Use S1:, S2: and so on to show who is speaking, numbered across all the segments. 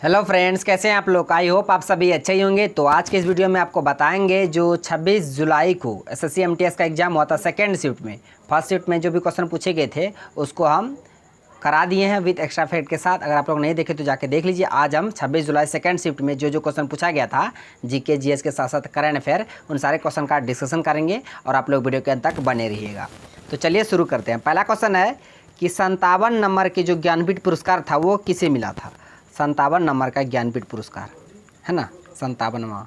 S1: Hello friends, कैसे हैं आप लोग। आई होप आप सभी अच्छे ही होंगे। तो आज के इस वीडियो में आपको बताएंगे जो 26 जुलाई को एसएससी एमटीएस का एग्ज़ाम हुआ था सेकेंड शिफ्ट में। फर्स्ट शिफ्ट में जो भी क्वेश्चन पूछे गए थे उसको हम करा दिए हैं विद एक्स्ट्रा फैक्ट के साथ। अगर आप लोग नहीं देखे तो जाके देख लीजिए। आज हम 26 जुलाई सेकेंड शिफ्ट में जो क्वेश्चन पूछा गया था जीके जीएस के साथ साथ करंट अफेयर, उन सारे क्वेश्चन का डिस्कशन करेंगे और आप लोग वीडियो के अंत तक बने रहिएगा। तो चलिए शुरू करते हैं। पहला क्वेश्चन है कि 57 नंबर के जो ज्ञानपीठ पुरस्कार था वो किसे मिला था। 57 नंबर का ज्ञानपीठ पुरस्कार है ना, 57वां।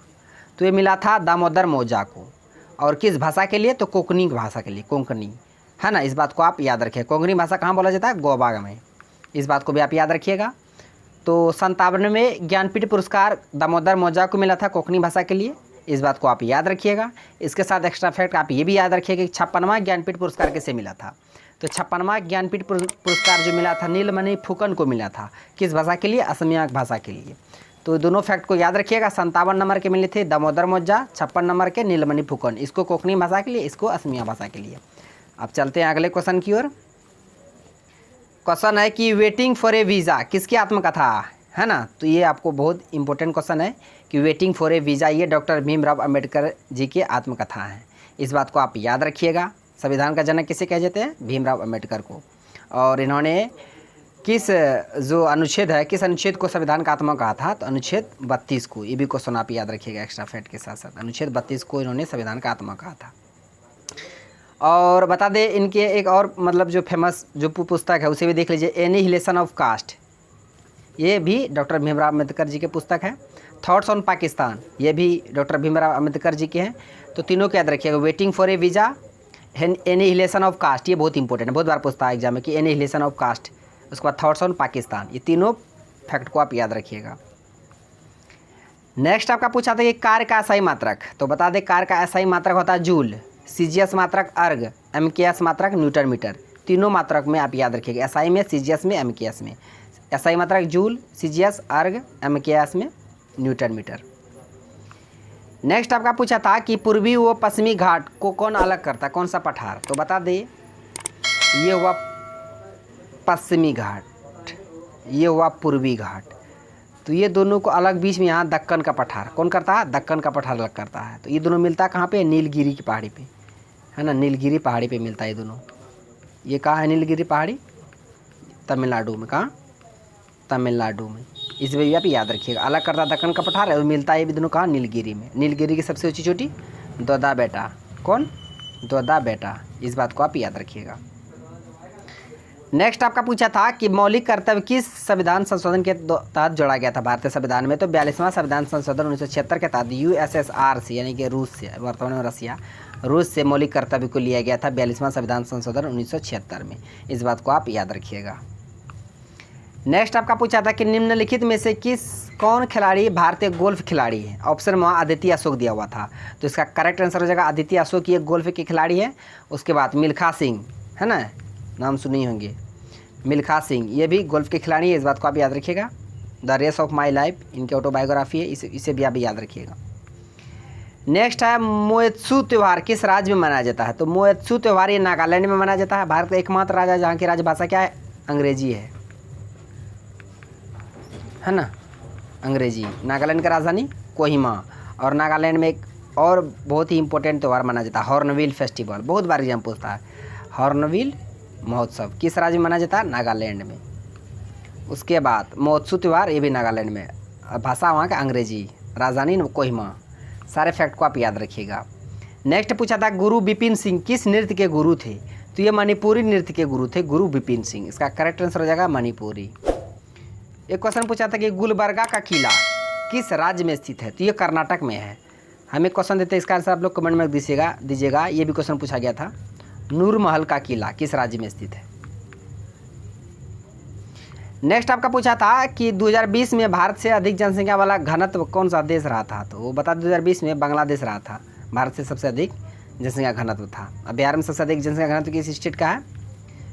S1: तो ये मिला था दामोदर मौजा को। और किस भाषा के लिए? तो कोंकणी भाषा के लिए, कोंकणी है ना। इस बात को आप याद रखिए। कोंकणी भाषा कहाँ बोला जाता है? गोबाग में। इस बात को भी आप याद रखिएगा। तो 57वें ज्ञानपीठ पुरस्कार दामोदर मौजा को मिला था कोंकणी भाषा के लिए। इस बात को आप याद रखिएगा। इसके साथ एक्स्ट्रा फैक्ट आप ये भी याद रखिएगा कि 56वां ज्ञानपीठ पुरस्कार किसे मिला था। तो 56वां ज्ञानपीठ पुरस्कार जो मिला था नीलमणि फुकन को मिला था। किस भाषा के लिए? असमिया भाषा के लिए। तो दोनों फैक्ट को याद रखिएगा। 57 नंबर के मिले थे दामोदर मौजा, 56 नंबर के नीलमणि फुकन। इसको कोंकणी भाषा के लिए, इसको असमिया भाषा के लिए। अब चलते हैं अगले क्वेश्चन की ओर। क्वेश्चन है कि वेटिंग फॉर ए वीज़ा किसकी आत्मकथा है ना। तो ये आपको बहुत इंपॉर्टेंट क्वेश्चन है कि वेटिंग फॉर ए वीज़ा ये डॉक्टर भीमराव अंबेडकर जी की आत्मकथा है। इस बात को आप याद रखिएगा। संविधान का जनक किसे कहे जाते हैं? भीमराव अंबेडकर को। और इन्होंने किस जो अनुच्छेद है, किस अनुच्छेद को संविधान का आत्मा कहा था? तो अनुच्छेद 32 को। ये भी क्वेश्चन आप याद रखिएगा एक्स्ट्रा फैक्ट के साथ साथ। अनुच्छेद 32 को इन्होंने संविधान का आत्मा कहा था। और बता दें इनके एक और मतलब जो फेमस जो पुस्तक है उसे भी देख लीजिए, एनिहिलेशन ऑफ कास्ट। ये भी डॉक्टर भीमराव अम्बेडकर जी के पुस्तक है। थॉट्स ऑन पाकिस्तान ये भी डॉक्टर भीमराव अम्बेडकर जी के हैं। तो तीनों को याद रखिएगा। Waiting for a visa, annihilation of caste, ये बहुत इंपॉर्टेंट है, बहुत बार पूछता है एग्जाम में कि एनिहिलेशन ऑफ कास्ट। उसके बाद थॉट्स ऑन पाकिस्तान। ये तीनों फैक्ट को आप याद रखिएगा। नेक्स्ट आपका पूछा था कि कार्य का एसआई मात्रक। तो बता दें कार्य का एसआई मात्रक होता है जूल, सीजीएस मात्रक अर्ग, एमकेएस मात्रक न्यूटन मीटर। तीनों मात्रक में आप याद रखिएगा। एसआई में, सीजीएस में, एमकेएस में। एसआई मात्रक जूल, सीजीएस अर्ग, एमकेएस में न्यूटन मीटर। नेक्स्ट आपका पूछा था कि पूर्वी व पश्चिमी घाट को कौन अलग करता है, कौन सा पठार? तो बता दे ये हुआ पश्चिमी घाट, ये हुआ पूर्वी घाट। तो ये दोनों को अलग बीच में यहाँ दक्कन का पठार कौन करता है? दक्कन का पठार अलग करता है। तो ये दोनों मिलता है कहाँ पे? नीलगिरी की पहाड़ी पे है ना। नीलगिरी पहाड़ी पे मिलता है ये दोनों। ये कहाँ है नीलगिरी पहाड़ी? तमिलनाडु में। कहाँ? तमिलनाडु में। इस भी आप याद रखिएगा। अलग करता दक्कन का पठार है और मिलता है ये भी दोनों कहाँ? नीलगिरी में। नीलगिरी की सबसे ऊंची चोटी दोदा बेटा। कौन? दोदा बेटा। इस बात को आप याद रखिएगा। नेक्स्ट आपका पूछा था कि मौलिक कर्तव्य किस संविधान संशोधन के तहत जोड़ा गया था भारतीय संविधान में? तो 42वां संविधान संशोधन 1976 के तहत यूएसएसआर से यानी कि रूस से, वर्तमान में रसिया, रूस से मौलिक कर्तव्य को लिया गया था 42वां संविधान संशोधन 1976 में। इस बात को आप याद रखिएगा। नेक्स्ट आपका पूछा था कि निम्नलिखित में से कौन खिलाड़ी भारतीय गोल्फ खिलाड़ी है? ऑप्शन में अदिति अशोक दिया हुआ था। तो इसका करेक्ट आंसर हो जाएगा अदिति अशोक, ये गोल्फ के खिलाड़ी है। उसके बाद मिल्खा सिंह है ना, नाम सुने होंगे, मिल्खा सिंह ये भी गोल्फ के खिलाड़ी है। इस बात को आप याद रखिएगा। The race of my life इनकी ऑटोबायोग्राफी है, इसे भी आप याद रखिएगा। नेक्स्ट है मोएत्सु त्यौहार किस राज्य में मनाया जाता है? तो मोएत्सु त्यौहार ये नागालैंड में मनाया जाता है। भारत का एकमात्र राज्य जहाँ की राजभाषा क्या है? अंग्रेजी है ना, अंग्रेजी। नागालैंड का राजधानी कोहिमा। और नागालैंड में एक और बहुत ही इंपॉर्टेंट त्यौहार मनाया जाता है, हॉर्नबिल फेस्टिवल। बहुत बार एग्जाम पूछता है। हॉर्नबिल महोत्सव किस राज्य में मनाया जाता है? नागालैंड में। उसके बाद मोत्सु त्यौहार ये भी नागालैंड में, भाषा वहाँ का अंग्रेजी, राजधानी कोहिमा। सारे फैक्ट को आप याद रखिएगा। नेक्स्ट पूछा था गुरु बिपिन सिंह किस नृत्य के गुरु थे? तो ये मणिपुरी नृत्य के गुरु थे, गुरु बिपिन सिंह। इसका करेक्ट आंसर हो जाएगा मणिपुरी। एक क्वेश्चन पूछा था कि गुलबर्गा का किला किस राज्य में स्थित है? तो ये कर्नाटक में है। हमें क्वेश्चन देते हैं, इसका आंसर आप लोग कमेंट में दीजिएगा। ये भी क्वेश्चन पूछा गया था। नूरमहल का किला किस राज्य में स्थित है? नेक्स्ट आपका पूछा था कि 2020 में भारत से अधिक जनसंख्या वाला घनत्व कौन सा देश रहा था? तो वो बता 2020 में बांग्लादेश रहा था। भारत से सबसे अधिक जनसंख्या घनत्व था। अब बिहार में सबसे अधिक जनसंख्या घनत्व किस स्टेट का है?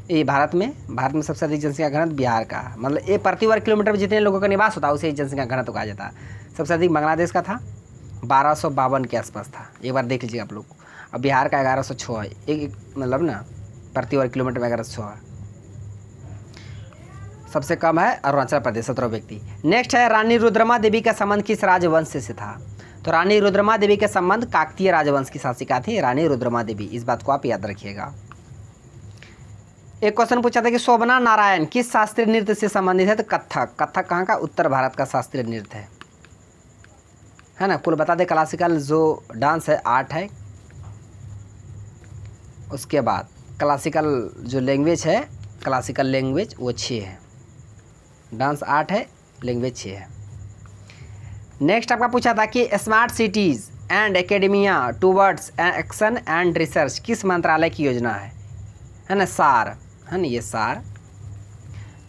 S1: ये भारत में सबसे अधिक जनसंख्या घनत्व बिहार का। मतलब ये प्रति वर्ग किलोमीटर में जितने लोगों का निवास होता है उसे जनसंख्या घनत्व कहा जाता है। सबसे अधिक बांग्लादेश का था, 1252 के आसपास था। एक बार देख लीजिए आप लोग। अब बिहार का 1106 है। एक मतलब ना प्रति वर्ग किलोमीटर में 1106 है। सबसे कम है अरुणाचल प्रदेश 17 व्यक्ति। नेक्स्ट है रानी रुद्रमा देवी का संबंध किस राजवंश से था? तो रानी रुद्रमा देवी के संबंध काकतीय राजवंश की शासिका थी रानी रुद्रमा देवी, इस बात को आप याद रखिएगा। एक क्वेश्चन पूछा था कि शोभना नारायण किस शास्त्रीय नृत्य से संबंधित है? तो कथक। कथक कहाँ का? उत्तर भारत का शास्त्रीय नृत्य है ना। कुल बता दें क्लासिकल जो डांस है 8 है, उसके बाद क्लासिकल जो लैंग्वेज है, क्लासिकल लैंग्वेज वो 6 है। डांस 8 है, लैंग्वेज 6 है। नेक्स्ट आपका पूछा था कि smart cities and academia towards action and research किस मंत्रालय की योजना है ना? सार है ना, ये सार।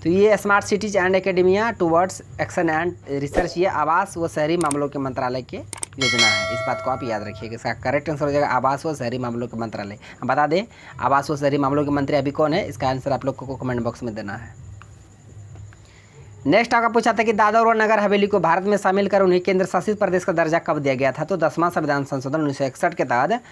S1: तो ये smart cities and academia towards action and research ये आवास व शहरी मामलों के मंत्रालय की योजना है, इस बात को आप याद रखिएगा। इसका करेक्ट आंसर हो जाएगा आवास व शहरी मामलों के मंत्रालय। हम बता दें आवास व शहरी मामलों के मंत्री अभी कौन है, इसका आंसर आप लोग को कमेंट बॉक्स में देना है। नेक्स्ट आपका पूछा था कि दादर और नगर हवेली को भारत में शामिल कर उन्हें केंद्र शासित प्रदेश का दर्जा कब दिया गया था? तो 10वां संविधान संशोधन 1961 के तहत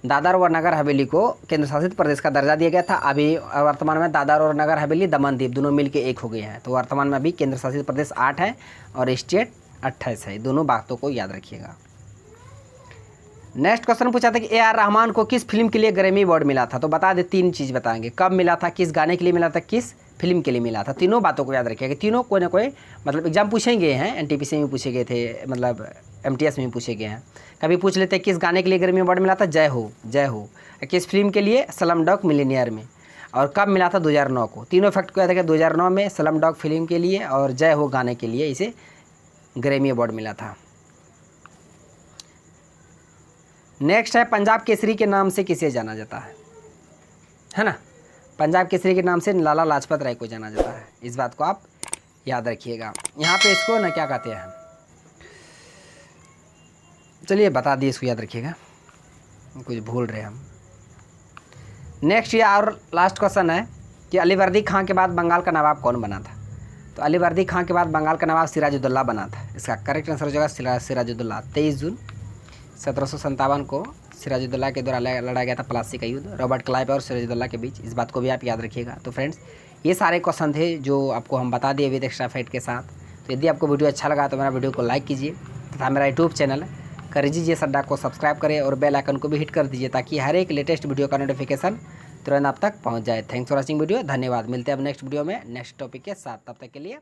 S1: दादर और नगर हवेली को केंद्र शासित प्रदेश का दर्जा दिया गया था। अभी वर्तमान में दादर और नगर हवेली दमन द्वीप दोनों मिलकर एक हो गए हैं। तो वर्तमान में अभी केंद्र शासित प्रदेश 8 है और स्टेट 28 है, दोनों बातों को याद रखिएगा। नेक्स्ट क्वेश्चन पूछा था कि AR रहमान को किस फिल्म के लिए ग्रैमी अवार्ड मिला था? तो बता दे 3 चीज़ बताएंगे, कब मिला था, किस गाने के लिए मिला था, किस फिल्म के लिए मिला था। तीनों बातों को याद रखिएगा। तीनों कोई ना कोई मतलब एग्जाम पूछे गए हैं, NTPC में पूछे गए थे, मतलब MTS में पूछे गए हैं। कभी पूछ लेते किस गाने के लिए ग्रैमी अवार्ड मिला था? जय हो जय हो। किस फिल्म के लिए? स्लमडॉग मिलियनेयर में। और कब मिला था? 2009 को। तीनों फैक्ट को याद रखिए, 2009 में स्लमडॉग फिल्म के लिए और जय हो गाने के लिए इसे ग्रैमी अवार्ड मिला था। नेक्स्ट है पंजाब केसरी के नाम से किसे जाना जाता है ना? पंजाब केसरी के नाम से लाला लाजपत राय को जाना जाता है, इस बात को आप याद रखिएगा। यहाँ पे इसको ना क्या कहते हैं, चलिए बता दिए, इसको याद रखिएगा, कुछ भूल रहे हम। नेक्स्ट ये और लास्ट क्वेश्चन है कि अलीवर्दी खां के बाद बंगाल का नवाब कौन बना था? तो अलीवर्दी खां के बाद बंगाल का नवाब सिराजुद्दौला बना था। इसका करेक्ट आंसर हो जाएगा सिराजुद्दौला। 23 जून 1757 को सिराजुद्दौला के द्वारा लड़ा गया था प्लासी का युद्ध रॉबर्ट क्लाइव और सिराजुद्दौला के बीच, इस बात को भी आप याद रखिएगा। तो फ्रेंड्स ये सारे क्वेश्चन थे जो आपको हम बता दिए विद एक्स्ट्रा फैक्ट के साथ। तो यदि आपको वीडियो अच्छा लगा तो मेरा वीडियो को लाइक कीजिए तथा मेरा यूट्यूब चैनल करिजिए सड्डा को सब्सक्राइब करें और बेल आइकन को भी हिट कर दीजिए ताकि हर एक लेटेस्ट वीडियो का नोटिफिकेशन तुरंत आप तक पहुँच जाए। थैंक्स फॉर वॉचिंग वीडियो, धन्यवाद। मिलते हैं अब नेक्स्ट वीडियो में नेक्स्ट टॉपिक के साथ, तब तक के लिए